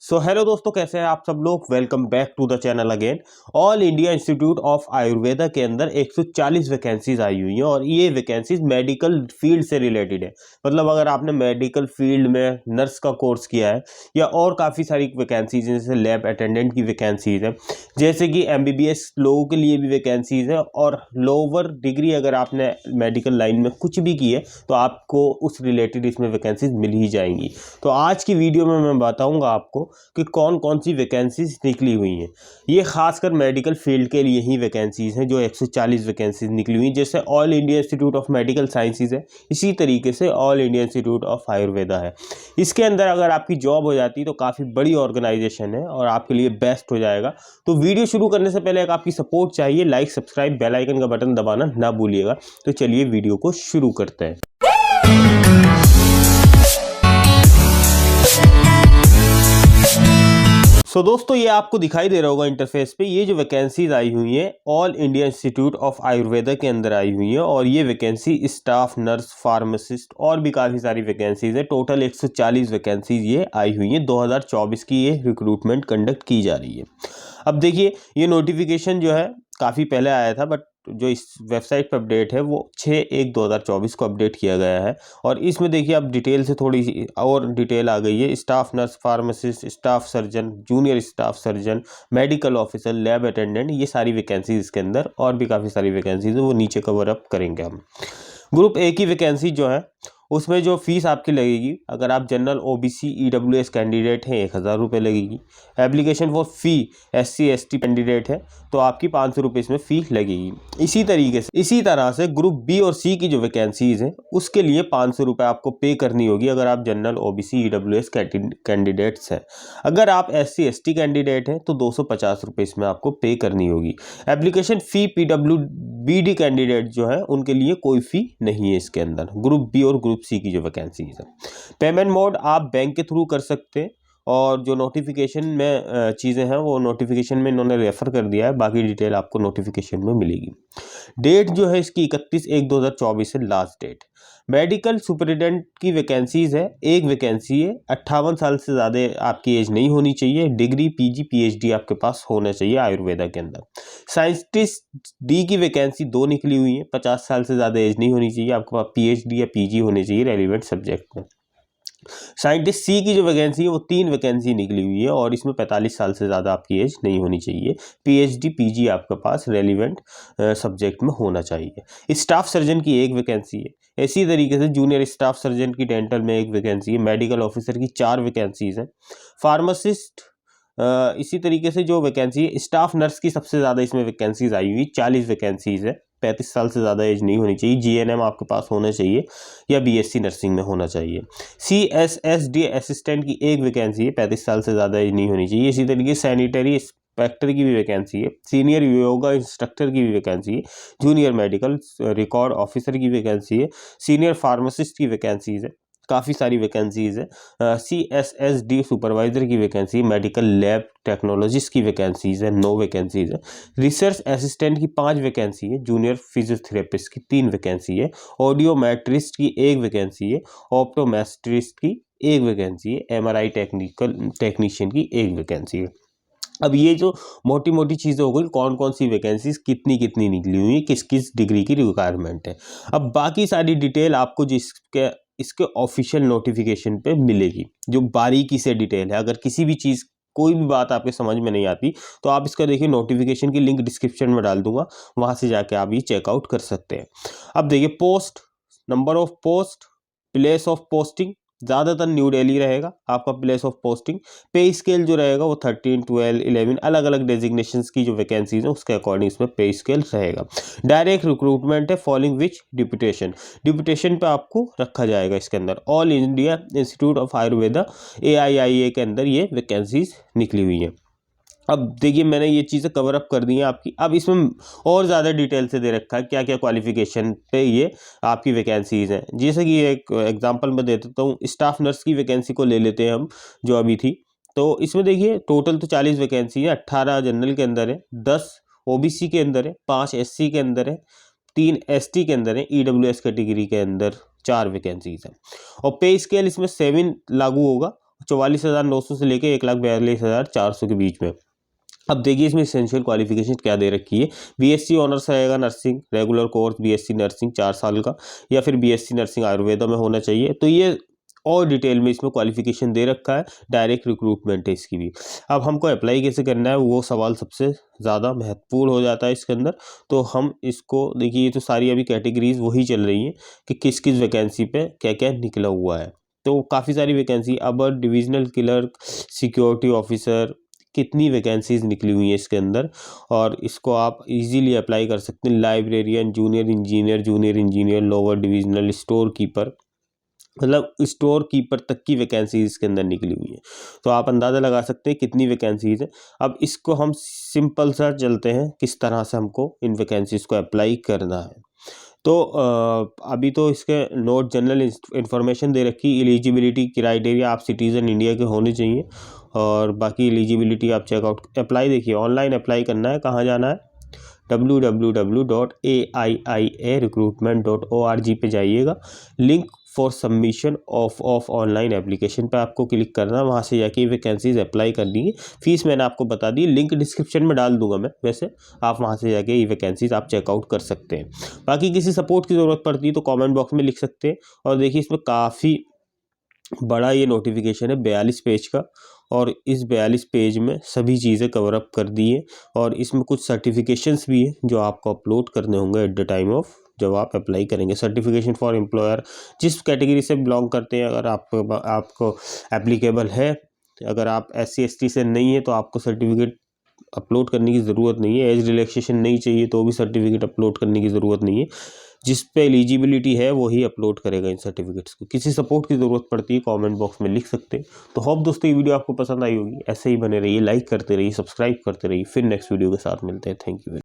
Hello दोस्तों, कैसे हैं आप सब लोग। Welcome back to the channel again. All India institute of Ayurveda के अंदर 140 वैकेंसीज आई हुई हैं और ये वैकेंसीज मेडिकल फील्ड से रिलेटेड है। मतलब अगर आपने मेडिकल फील्ड में नर्स का कोर्स किया है या और काफ़ी सारी वैकेंसीज हैं, जैसे लैब अटेंडेंट की वैकेंसीज है, जैसे कि MBBS लोगों के लिए भी वैकेंसीज है, और लोअर डिग्री अगर आपने मेडिकल लाइन में कुछ भी की है तो आपको उस रिलेटेड इसमें वैकेंसीज मिल ही जाएंगी। तो आज की वीडियो में मैं बताऊंगा आपको कि कौन कौन सी वैकेंसीज निकली हुई हैं। ये खासकर मेडिकल फील्ड के लिए ही वैकेंसीज हैं जो 140 वैकेंसीज निकली हुई हैं। जैसे all India institute of medical sciences है, इसी तरीके से all India institute of Ayurveda है। इसके अंदर अगर आपकी जॉब हो जाती है तो काफ़ी बड़ी ऑर्गेनाइजेशन है और आपके लिए बेस्ट हो जाएगा। तो वीडियो शुरू करने से पहले एक आपकी सपोर्ट चाहिए, लाइक सब्सक्राइब बेल आइकन का बटन दबाना ना भूलिएगा। तो चलिए वीडियो को शुरू करते हैं। दोस्तों, ये आपको दिखाई दे रहा होगा इंटरफेस पे, ये जो वैकेंसीज आई हुई हैं all India institute of Ayurveda के अंदर आई हुई हैं और ये वैकेंसी स्टाफ नर्स फार्मासिस्ट और भी काफ़ी सारी वैकेंसीज है। टोटल 140 वैकेंसीज ये आई हुई हैं। 2024 की ये रिक्रूटमेंट कंडक्ट की जा रही है। अब देखिए, ये नोटिफिकेशन जो है काफ़ी पहले आया था, बट जो इस वेबसाइट पर अपडेट है वो 6/1/2024 को अपडेट किया गया है। और इसमें देखिए अब डिटेल से थोड़ी सी और डिटेल आ गई है। Staff nurse pharmacist, staff surgeon, junior staff surgeon, medical officer, lab attendant, ये सारी वैकेंसीज इसके अंदर और भी काफ़ी सारी वैकेंसीज है, वो नीचे कवर अप करेंगे हम। ग्रुप ए की वैकेंसी जो है उसमें जो फीस आपकी लगेगी, अगर आप जनरल OBC EWS कैंडिडेट हैं 1000 रुपये लगेगी। Application for fee SC ST candidate है तो आपकी 500 रुपये इसमें फ़ी लगेगी। इसी तरह से ग्रुप B और C की जो वैकेंसीज़ हैं उसके लिए 500 रुपये आपको पे करनी होगी अगर आप जनरल OBC EWS कैंडिडेट्स हैं। अगर आप SC ST कैंडिडेट हैं तो 250 रुपये इसमें आपको पे करनी होगी। एप्लीकेशन फ़ी PWBD कैंडिडेट जो है उनके लिए कोई फ़ी नहीं है इसके अंदर। ग्रुप B और ग्रुप C की जो वैकेंसीज है, पेमेंट मोड आप बैंक के थ्रू कर सकते हैं और जो नोटिफिकेशन में चीज़ें हैं वो नोटिफिकेशन में इन्होंने रेफर कर दिया है, बाकी डिटेल आपको नोटिफिकेशन में मिलेगी। डेट जो है इसकी 31/1/2024 है लास्ट डेट। मेडिकल सुपरिटेंडेंट की वैकेंसीज है, एक वैकेंसी है। 58 साल से ज़्यादा आपकी एज नहीं होनी चाहिए। डिग्री PG PhD आपके पास होना चाहिए आयुर्वेदा के अंदर। साइंटिस्ट D की वैकेंसी 2 निकली हुई है। 50 साल से ज़्यादा एज नहीं होनी चाहिए, आपके पास PhD या PG होनी चाहिए रेलिवेंट सब्जेक्ट में। साइंटिस्ट C की जो वैकेंसी है वो 3 वैकेंसी निकली हुई है और इसमें 45 साल से ज़्यादा आपकी एज नहीं होनी चाहिए। PhD PG आपके पास रेलिवेंट सब्जेक्ट में होना चाहिए। स्टाफ सर्जन की एक वैकेंसी है। इसी तरीके से जूनियर स्टाफ सर्जन की डेंटल में एक वैकेंसी है। मेडिकल ऑफिसर की 4 वैकेंसीज हैं। फार्मासिस्ट इसी तरीके से जो वैकेंसी है। स्टाफ नर्स की सबसे ज़्यादा इसमें वैकेंसीज आई हुई, 40 वैकेंसीज है। 35 साल से ज़्यादा एज नहीं होनी चाहिए। GNM आपके पास होना चाहिए या BSc नर्सिंग में होना चाहिए। CSSD असिस्टेंट की एक वैकेंसी है, 35 साल से ज़्यादा एज नहीं होनी चाहिए। इसी तरीके से सैनिटरी इंस्पेक्टर की भी वैकेंसी है। सीनियर योगा इंस्ट्रक्टर की भी वैकेंसी है। जूनियर मेडिकल रिकॉर्ड ऑफिसर की वैकेंसी है। सीनियर फार्मासिस्ट की वैकेंसीज है, काफ़ी सारी वैकेंसीज है। CSSD सुपरवाइजर की वैकेंसी, मेडिकल लैब टेक्नोलॉजिस्ट की वैकेंसीज है, 9 वैकेंसीज है। रिसर्च असिस्टेंट की 5 वैकेंसी है। जूनियर फिजियोथेरेपिस्ट की 3 वैकेंसी है। ऑडियोमेट्रिस्ट की 1 वैकेंसी है। ऑप्टोमेट्रिस्ट की 1 वैकेंसी है। MRI टेक्नीशियन की 1 वैकेंसी है। अब ये जो मोटी मोटी चीज़ें हो गई, कौन कौन सी वैकेंसीज कितनी कितनी निकली हुई है, किस किस डिग्री की रिक्वायरमेंट है। अब बाकी सारी डिटेल आपको इसके ऑफिशियल नोटिफिकेशन पे मिलेगी, जो बारीकी से डिटेल है। अगर किसी भी चीज़ कोई भी बात आपके समझ में नहीं आती तो आप इसका देखिए, नोटिफिकेशन की लिंक डिस्क्रिप्शन में डाल दूंगा, वहाँ से जाके आप ये चेकआउट कर सकते हैं। अब देखिए, post, number of post, place of posting, ज़्यादातर न्यू दिल्ली रहेगा आपका प्लेस ऑफ पोस्टिंग। पे स्केल जो रहेगा वो 13, 12, 11 अलग अलग डेजिग्नेशंस की जो वैकेंसीज हैं उसके अकॉर्डिंग इसमें पे स्केल रहेगा। डायरेक्ट रिक्रूटमेंट है, फॉलोइंग विच डिप्यूटेशन पे आपको रखा जाएगा इसके अंदर। All India institute of Ayurveda AIIA के अंदर ये वैकेंसीज निकली हुई हैं। अब देखिए, मैंने ये चीज़ें कवर अप कर दी हैं आपकी। अब इसमें और ज़्यादा डिटेल से दे रखा है क्या क्या क्वालिफिकेशन पे ये आपकी वैकेंसीज़ हैं। जैसे कि एक एग्जांपल मैं दे देता हूँ, स्टाफ नर्स की वैकेंसी को ले लेते हैं हम, जो अभी थी। तो इसमें देखिए, टोटल तो 40 वैकेंसी है। 18 जनरल के अंदर है, 10 OBC के अंदर है, 5 SC के अंदर है, 3 ST के अंदर है, EWS कैटेगरी के अंदर 4 वैकेंसीज हैं। और पे स्केल इसमें 7 लागू होगा 44,900 से लेके 1,42,400 के बीच में। अब देखिए इसमें एसेंशियल क्वालिफिकेशन क्या दे रखी है। बीएससी ऑनर्स रहेगा nursing, regular course BSc nursing 4 साल का, या फिर बीएससी नर्सिंग आयुर्वेदा में होना चाहिए। तो ये और डिटेल में इसमें क्वालिफिकेशन दे रखा है। डायरेक्ट रिक्रूटमेंट है इसकी भी। अब हमको अप्लाई कैसे करना है वो सवाल सबसे ज़्यादा महत्वपूर्ण हो जाता है इसके अंदर। तो हम इसको देखिए, ये तो सारी अभी कैटेगरीज वही चल रही हैं कि किस किस वैकेंसी पे क्या क्या निकला हुआ है। तो काफ़ी सारी वैकेंसी, अबर डिविजनल क्लर्क, सिक्योरिटी ऑफिसर, कितनी वैकेंसीज निकली हुई हैं इसके अंदर, और इसको आप इजीली अप्लाई कर सकते हैं। Librarian, junior engineer, lower divisional, store keeper, मतलब स्टोर कीपर तक की वैकेंसीज इसके अंदर निकली हुई है। तो आप अंदाज़ा लगा सकते हैं कितनी वैकेंसीज है। अब इसको हम सिंपल सा चलते हैं किस तरह से हमको इन वैकेंसीज को अप्लाई करना है। तो अभी तो इसके नोट जनरल इंफॉर्मेशन दे रखी। एलिजिबिलिटी क्राइटेरिया, आप सिटीज़न इंडिया के होने चाहिए, और बाकी एलिजिबिलिटी आप चेकआउट। अप्लाई देखिए ऑनलाइन अप्लाई करना है। कहाँ जाना है? www.aiiarecruitment.org पे जाइएगा। Link for submission of online application पे आपको क्लिक करना है। वहाँ से जाके वैकेंसीज अप्लाई करनी है। फीस मैंने आपको बता दी, लिंक डिस्क्रिप्शन में डाल दूंगा मैं। वैसे आप वहाँ से जाके ये वैकेंसीज आप चेकआउट कर सकते हैं। बाकी किसी सपोर्ट की ज़रूरत पड़ती है तो कमेंट बॉक्स में लिख सकते हैं। और देखिए इसमें काफ़ी बड़ा ये नोटिफिकेशन है, 42 पेज का, और इस 42 पेज में सभी चीज़ें कवर अप कर दी है। और इसमें कुछ सर्टिफिकेशंस भी है जो आपको अपलोड करने होंगे एट द टाइम ऑफ जब आप अप्लाई करेंगे। सर्टिफिकेशन फॉर एम्प्लॉयर, जिस कैटेगरी से बिलोंग करते हैं, अगर आपको एप्लीकेबल है। अगर आप SC ST से नहीं है तो आपको सर्टिफिकेट अपलोड करने की ज़रूरत नहीं है। एज रिलैक्सेशन नहीं चाहिए तो भी सर्टिफिकेट अपलोड करने की ज़रूरत नहीं है। जिस पे एलिजिबिलिटी है वही अपलोड करेगा इन सर्टिफिकेट्स को। किसी सपोर्ट की ज़रूरत पड़ती है कमेंट बॉक्स में लिख सकते हैं। तो होप दोस्तों ये वीडियो आपको पसंद आई होगी। ऐसे ही बने रहिए, लाइक करते रहिए, सब्सक्राइब करते रहिए। फिर नेक्स्ट वीडियो के साथ मिलते हैं। Thank you.